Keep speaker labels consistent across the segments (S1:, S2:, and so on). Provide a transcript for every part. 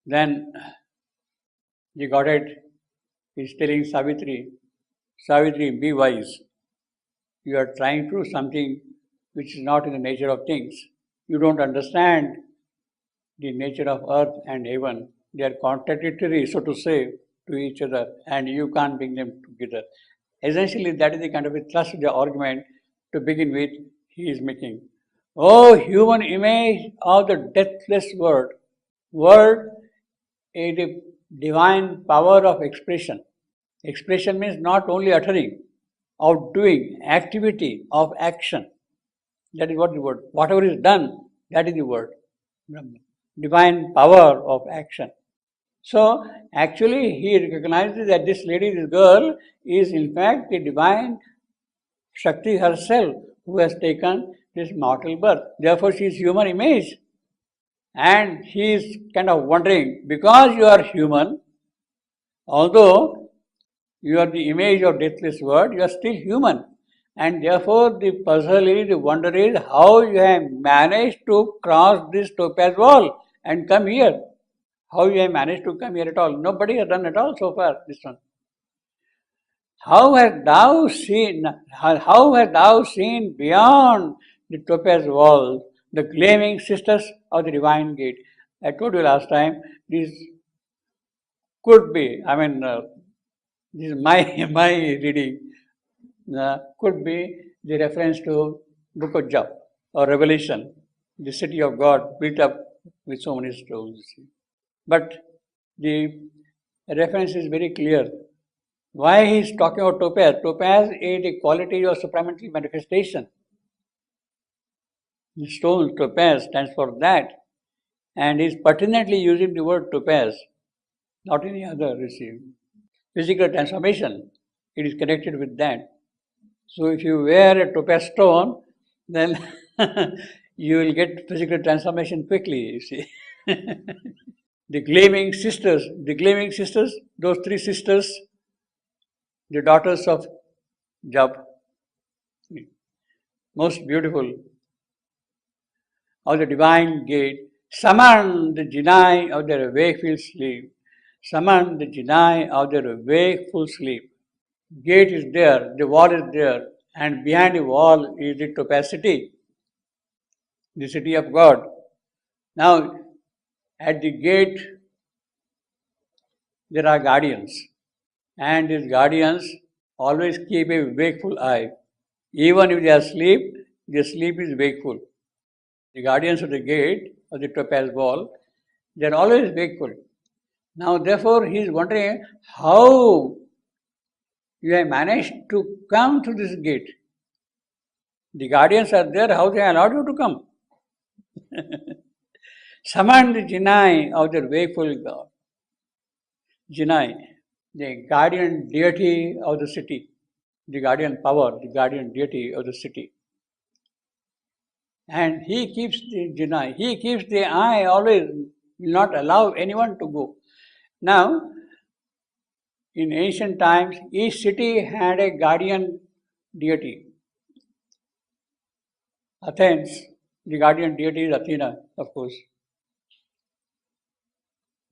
S1: Then the Godhead is telling Savitri, Savitri, be wise. You are trying to do something which is not in the nature of things. You don't understand the nature of earth and heaven. They are contradictory, so to say, to each other, and you can't bring them together. Essentially, that is the kind of a thrust of the argument to begin with he is making. Oh, human image of the deathless word. Word is the divine power of expression. Expression means not only uttering, of doing, activity, of action. That is what the word. Whatever is done, that is the word. Divine power of action. So actually he recognizes that this lady, this girl, is in fact the divine Shakti herself who has taken this mortal birth. Therefore she is human image. And he is kind of wondering, because you are human, although you are the image of deathless word, you are still human. And therefore the puzzle is, the wonder is how you have managed to cross this topaz wall and come here. How you have managed to come here at all? Nobody has done at all so far, this one. How hast thou seen beyond the topaz wall, the gleaming sisters of the divine gate? I told you last time, this could be, this is my, my reading, could be the reference to Book of Job or Revelation, the city of God built up with so many stones. But the reference is very clear. Why he is talking about topaz? Topaz is a quality of supramental manifestation. The stone topaz stands for that, and is pertinently using the word topaz, not any other received. Physical transformation, it is connected with that. So if you wear a topaz stone, then you will get physical transformation quickly, you see. The gleaming sisters, those three sisters, the daughters of Job, most beautiful, of the divine gate, summon the genii of their wakeful sleep. Summon the genii of their wakeful sleep. Gate is there, the wall is there, and behind the wall is the topacity, the city of God. Now, at the gate, there are guardians, and these guardians always keep a wakeful eye. Even if they are asleep, their sleep is wakeful. The guardians of the gate, of the topaz wall, they are always wakeful. Now, therefore, he is wondering how you have managed to come to this gate. The guardians are there, how they allowed you to come? Summon the genii of the wakeful God. Genii, the guardian deity of the city, the guardian power, the guardian deity of the city. And he keeps the genii, he keeps the eye always, will not allow anyone to go. Now, in ancient times, each city had a guardian deity. Athens, the guardian deity is Athena, of course.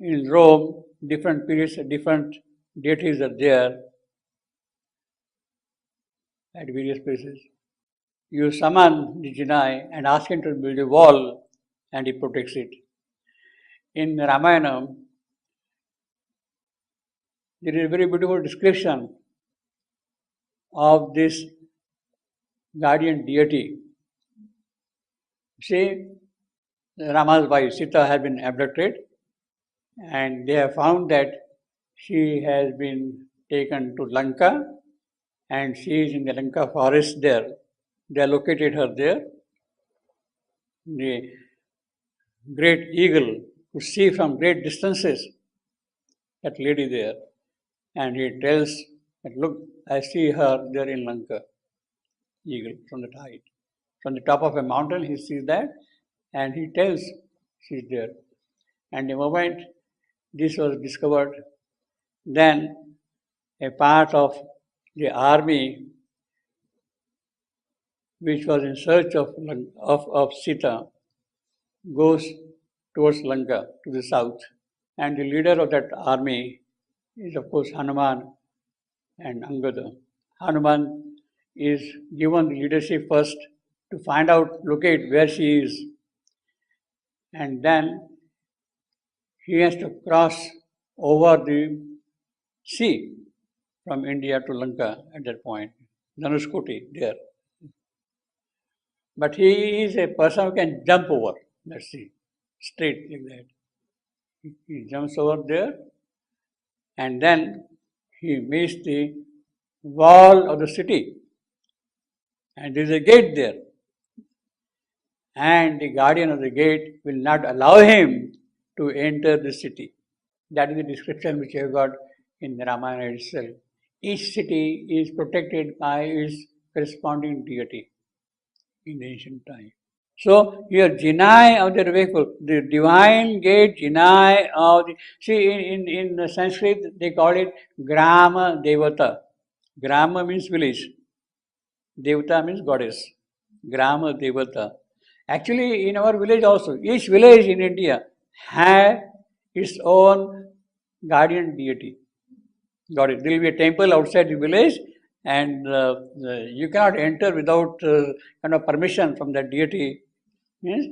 S1: In Rome, different periods, different deities are there at various places. You summon the genii and ask him to build a wall, and he protects it. In Ramayana, there is a very beautiful description of this guardian deity. See, Rama's wife Sita has been abducted, and they have found that she has been taken to Lanka, and she is in the Lanka forest there. They have located her there. The great eagle could see from great distances that lady there, and he tells that, look, I see her there in Lanka. Eagle from the height. From the top of a mountain, he sees that, and he tells she's there. And the moment this was discovered, then a part of the army which was in search of Sita goes towards Lanka to the south. And the leader of that army is, of course, Hanuman and Angada. Hanuman is given the leadership first to find out, locate where she is, and then he has to cross over the sea from India to Lanka at that point, Dhanushkoti there. But he is a person who can jump over that sea, straight like that. He jumps over there and then he meets the wall of the city. And there is a gate there. And the guardian of the gate will not allow him to enter the city. That is the description which I have got in the Ramayana itself. Each city is protected by its corresponding deity in the ancient time. So here Jinai of the vehicle, the divine gate Jinai of the, see in the Sanskrit they call it Grama Devata. Grama means village. Devata means goddess. Grama Devata. Actually in our village also, each village in India has its own guardian deity. Goddess. There will be a temple outside the village and you cannot enter without kind of permission from that deity. Means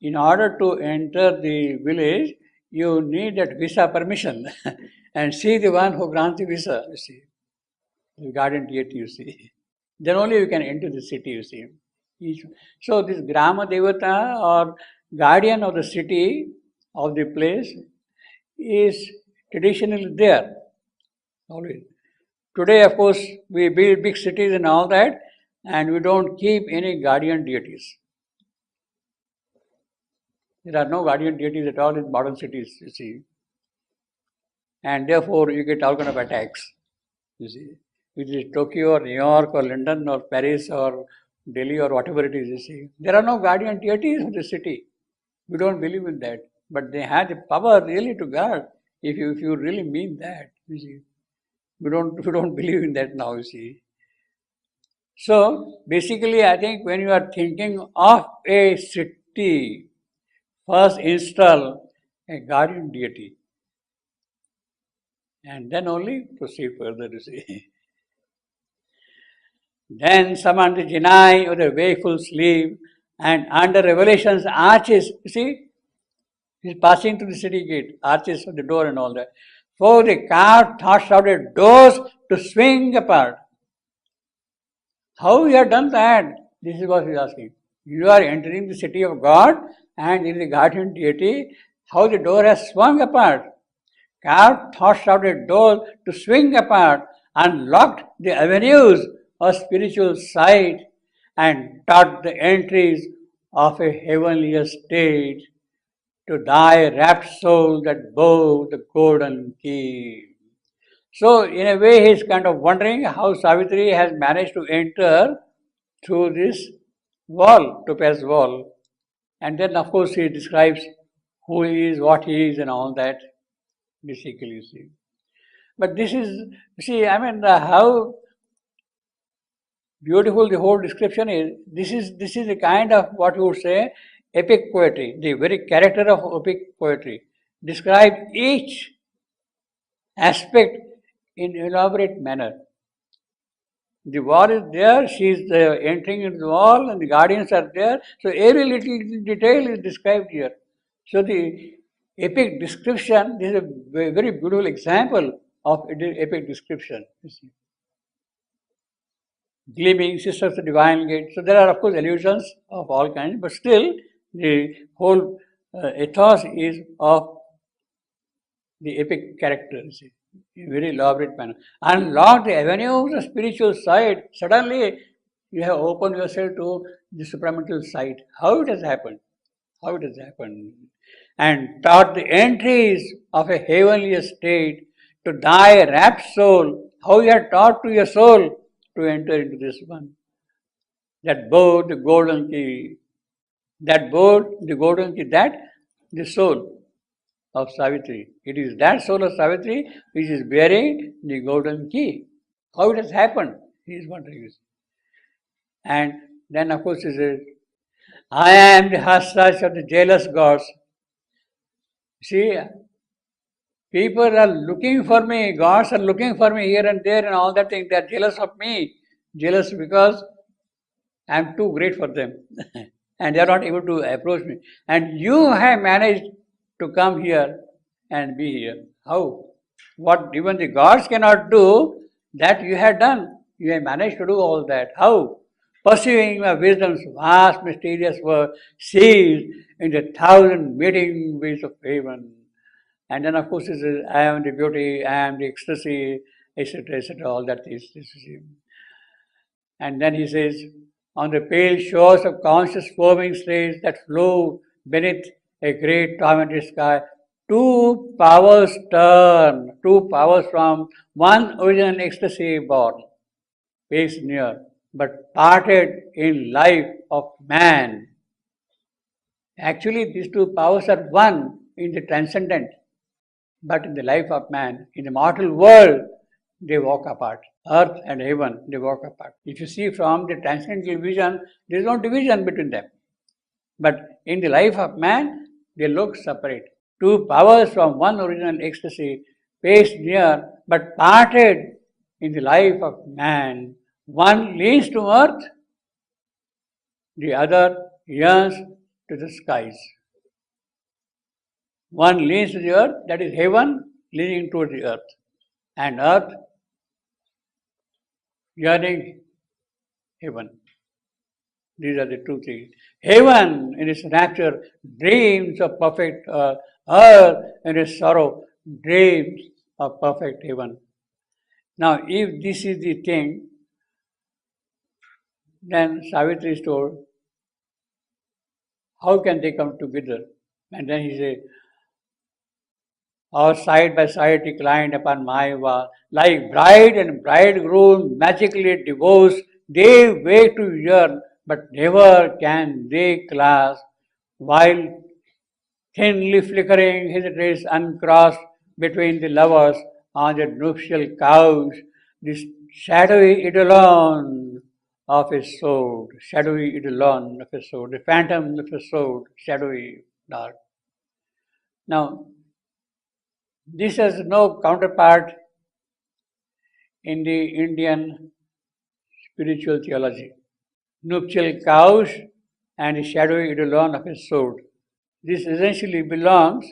S1: in order to enter the village, you need that visa permission and see the one who grants the visa, you see, the guardian deity, you see. Then only you can enter the city, you see. So this Grama Devata or guardian of the city, of the place, is traditionally there, always. Today, of course, we build big cities and all that, and we don't keep any guardian deities. There are no guardian deities at all in modern cities, you see. And therefore, you get all kind of attacks, you see. It is Tokyo or New York or London or Paris or Delhi or whatever it is, you see. There are no guardian deities of the city. We don't believe in that. But they have the power really to guard, if you really mean that, you see. We don't believe in that now, you see. So, basically, I think when you are thinking of a city, first install a guardian deity and then only proceed further, you see. Then summon the Jinai or the wakeful sleep and under revelations arches, you see, he's passing through the city gate, arches of the door and all that. For the carved thought-shrouded doors to swing apart. How you have done that? This is what he is asking. You are entering the city of God and in the guardian deity, how the door has swung apart. Carved thought-shrouded doors to swing apart, unlocked the avenues of spiritual sight and taught the entries of a heavenly state to thy rapt soul that bore the golden key. So, in a way, he is kind of wondering how Savitri has managed to enter through this wall, topaz wall. And then, of course, he describes who he is, what he is, and all that, basically, you see. But this is, you see, I mean, how beautiful the whole description is. This is a kind of what you would say epic poetry, the very character of epic poetry. Describe each aspect in elaborate manner. The wall is there, she is entering into the wall, and the guardians are there. So every little detail is described here. So the epic description, this is a very beautiful example of epic description. You see. Gleaming, sisters of the divine gate. So there are of course allusions of all kinds, but still the whole ethos is of the epic character, you see, in very elaborate manner. Unlock the avenues of spiritual sight. Suddenly you have opened yourself to the supramental sight. How it has happened? How it has happened? And taught the entries of a heavenly state to thy rapt soul. How you have taught to your soul to enter into this one. That bore the golden key. That bore the golden key. That the soul of Savitri. It is that soul of Savitri which is bearing the golden key. How it has happened? He is wondering. And then of course he says, I am the hush of the jealous gods. See, People are looking for me, gods are looking for me here and there and all that thing. They are jealous of me, jealous because I am too great for them. And they are not able to approach me. And you have managed to come here and be here. How? What even the gods cannot do, that you have done. You have managed to do all that. How? Pursuing my wisdom's vast, mysterious work, sees in the thousand meeting ways of heaven. And then, of course, it says, I am the beauty, I am the ecstasy, etc., etc., all that is. And then he says, on the pale shores of conscious forming slaves that flow beneath a great tormented sky, two powers turn, two powers from one original ecstasy born, face near, but parted in life of man. Actually, these two powers are one in the transcendent, but in the life of man, in the mortal world, they walk apart. Earth and heaven, they walk apart. If you see from the transcendental vision, there is no division between them. But in the life of man, they look separate. Two powers from one original ecstasy, faced near but parted in the life of man. One leans to earth, the other yearns to the skies. One leans to the earth, that is heaven, leaning toward the earth. And earth yearning heaven. These are the two things. Heaven in its rapture dreams of perfect earth. Earth in its sorrow dreams of perfect heaven. Now, if this is the thing, then Savitri is told, how can they come together? And then he said, or side by side reclined upon my wall, like bride and bridegroom magically divorced, they wait to yearn, but never can they clasp, while thinly flickering his rays uncrossed between the lovers on the nuptial couch, this shadowy eidolon of his sword, shadowy eidolon of his sword, the phantom of his sword, shadowy dark. Now, this has no counterpart in the Indian spiritual theology. Nuptial couch and the shadowy eidolon of his sword. This essentially belongs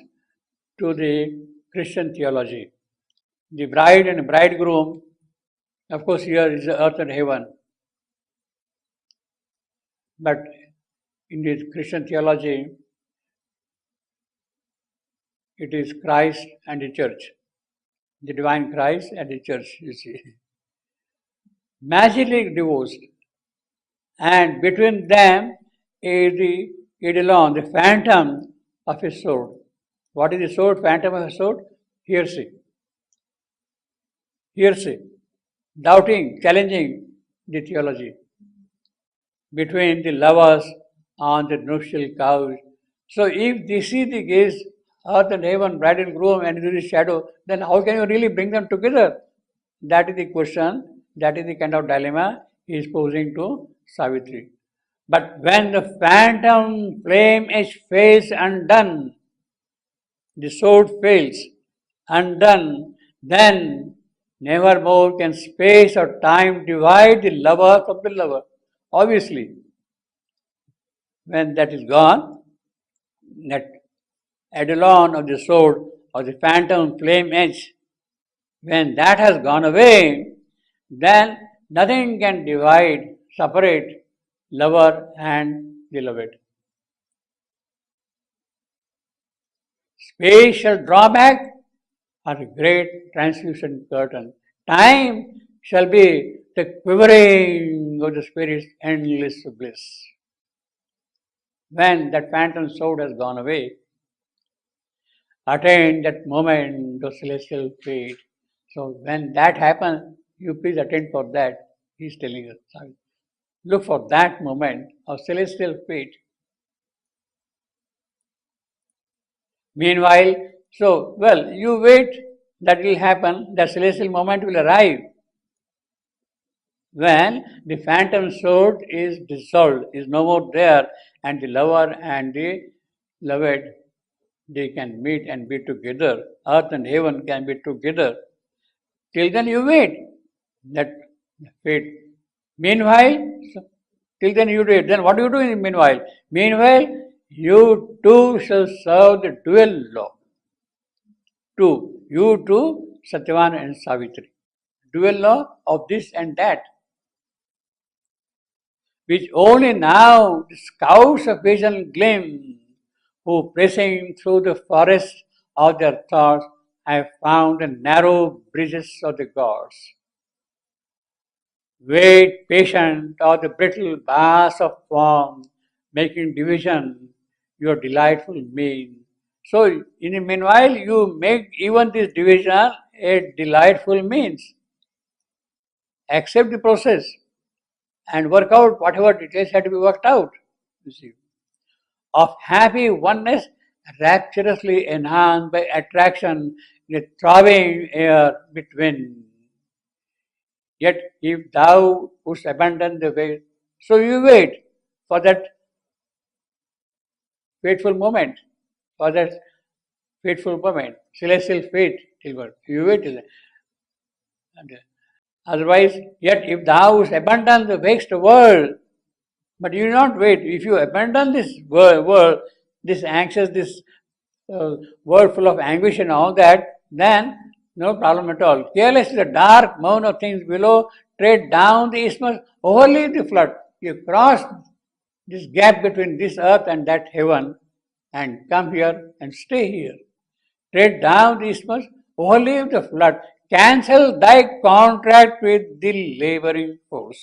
S1: to the Christian theology. The bride and bridegroom, of course, here is the earth and heaven. But in the Christian theology, it is Christ and the church. The divine Christ and the church, you see. Magically divorced. And between them is the eidolon, the phantom of his sword. What is the sword, phantom of his sword? Hearsay. Hearsay. Doubting, challenging the theology. Between the lovers on the nuptial couch. So if this is the case, earth and heaven, bride and groom, and there is shadow, then how can you really bring them together? That is the question, that is the kind of dilemma he is posing to Savitri. But when the phantom flame is face undone, the sword fails, undone, then never more can space or time divide the lover from the lover. Obviously, when that is gone, that eidolon of the sword or the phantom flame edge, when that has gone away, then nothing can divide, separate lover and beloved. Space shall draw back a great translucent curtain. Time shall be the quivering of the spirit's endless bliss. When that phantom sword has gone away, attain that moment of celestial fate. So when that happens, you please attend for that. He's telling us. Look for that moment of celestial fate. Meanwhile, you wait, that will happen, the celestial moment will arrive. When the phantom sword is dissolved, is no more there, and the lover and the loved they can meet and be together. Earth and heaven can be together. Till then you wait. That fate. Meanwhile, till then you wait. Then what do you do in the meanwhile? Meanwhile, you too shall serve the dual law. Two. You too, Satyavan and Savitri. Dual law of this and that, which only now the scouts of vision gleam, who pressing through the forest of their thoughts have found the narrow bridges of the gods. Wait patient or the brittle bars of form, making division your delightful mean. So in the meanwhile you make even this division a delightful means. Accept the process and work out whatever details have to be worked out. You see. Of happy oneness, rapturously enhanced by attraction in a throbbing air between. Yet if thou wouldst abandon the way, so you wait for that fateful moment, for that fateful moment, celestial fate till what? You wait till that. And, otherwise, yet if thou wouldst abandon the vexed world, but you do not wait. If you abandon this world, this anxious, this world full of anguish and all that, then no problem at all. Careless the dark mound of things below, tread down the isthmus, overleap the flood. You cross this gap between this earth and that heaven and come here and stay here. Tread down the isthmus, overleap the flood, cancel thy contract with the laboring force.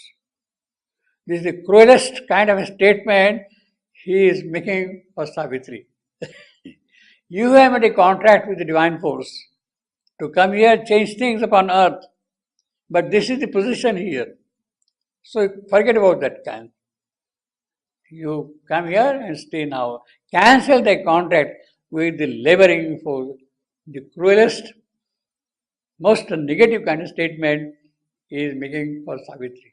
S1: This is the cruelest kind of a statement he is making for Savitri. You have made a contract with the divine force to come here, change things upon earth, but this is the position here. So forget about that kind. You come here and stay now. Cancel the contract with the laboring force. The cruelest, most negative kind of statement he is making for Savitri.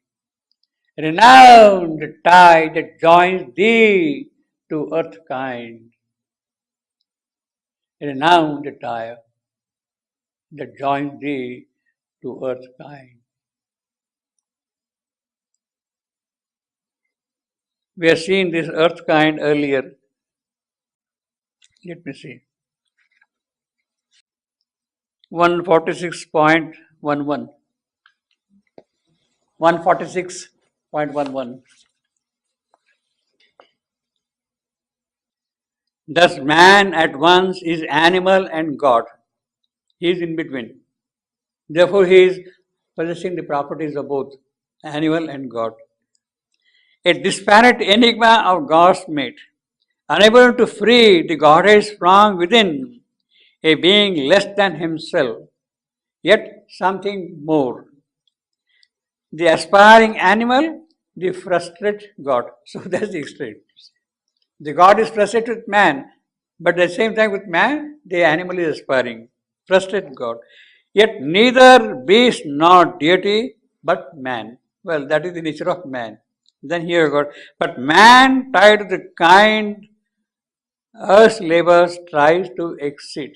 S1: Renowned tie that joins thee to earth kind. Renowned tie that joins thee to earth kind. We have seen this earth kind earlier. Let me see. 146.11. 146.11. Thus, man at once is animal and God. He is in between. Therefore, he is possessing the properties of both animal and God. A disparate enigma of God's mate, unable to free the goddess from within, a being less than himself, yet something more. The aspiring animal, the frustrated God. So that's the extreme. The God is frustrated with man, but at the same time with man, the animal is aspiring. Frustrated God. Yet neither beast nor deity, but man. Well, that is the nature of man. Then here God. But man, tied to the kind earth's labors, tries to exceed.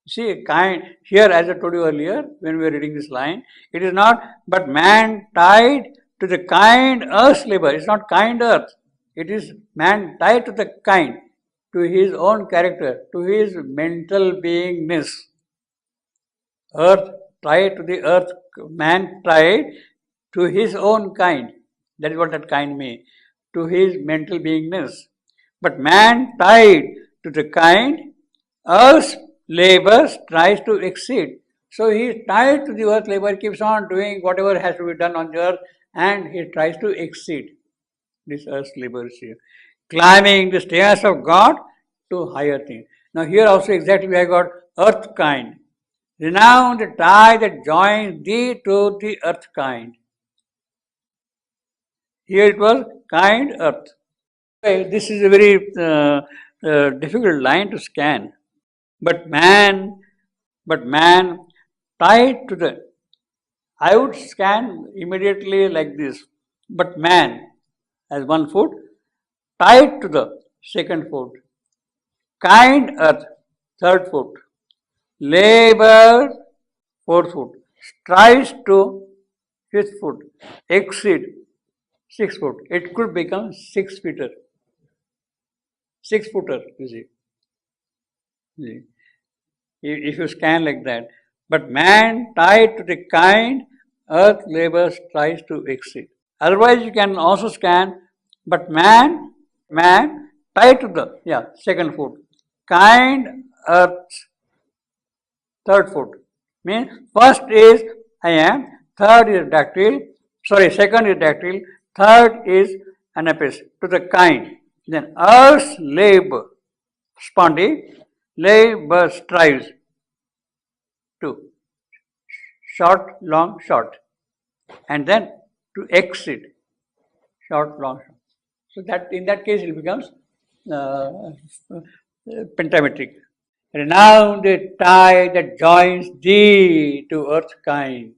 S1: See, kind, here as I told you earlier, when we were reading this line, it is not, but man tied to the kind earth's labor. It's not kind earth. It is man tied to the kind, to his own character, to his mental beingness. Earth tied to the earth, man tied to his own kind. That is what that kind means, to his mental beingness. But man tied to the kind, earth's labor tries to exceed. So he is tied to the earth labor, keeps on doing whatever has to be done on the earth, and he tries to exceed this earth's labor here. Climbing the stairs of God to higher things. Now here also exactly we have got earth kind. Renowned tie that joins thee to the earth kind. Here it was kind earth. This is a very difficult line to scan. But man tied to the, I would scan immediately like this. But man has one foot tied to the second foot, Kind earth, third foot. Labor, fourth foot. Strives to, fifth foot. Exceed, sixth foot. It could become 6 footer. 6 footer, you see. If you scan like that. But man tied to the kind, earth labors tries to exceed. Otherwise, you can also scan, but man tied to the, second foot. Kind, earth, third foot. Means first is I am, third is dactyl, second is dactyl, third is anapes, to the kind. Then earth's labor, spondy, labor strives to short, long, short, and then to exceed short, long, short. So that in that case it becomes pentametric. Renowned the tie that joins thee to earth kind.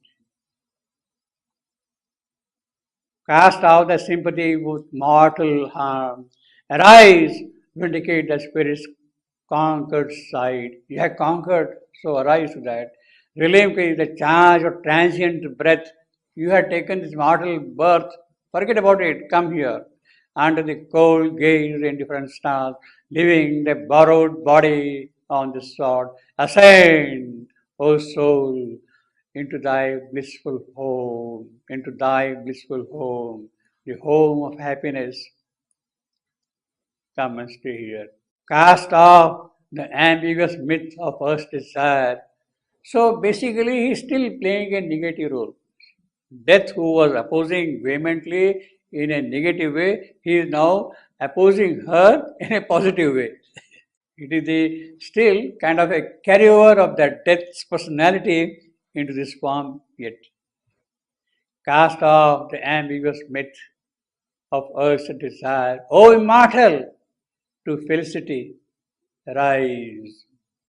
S1: Cast out the sympathy with mortal harm. Arise, vindicate the spirit's conquered side. You have conquered, so arise to that. Relinquish the charge of transient breath. You have taken this mortal birth. Forget about it. Come here. Under the cold gaze of the indifferent stars, leaving the borrowed body on the sword. Ascend, O soul, into thy blissful home, the home of happiness. Come and stay here. Cast off the ambiguous myth of earth's desire. So basically, he's still playing a negative role. Death, who was opposing vehemently in a negative way, he is now opposing her in a positive way. It is still kind of a carryover of that death's personality into this form yet. Cast off the ambiguous myth of earth's desire. O immortal, to felicity, rise.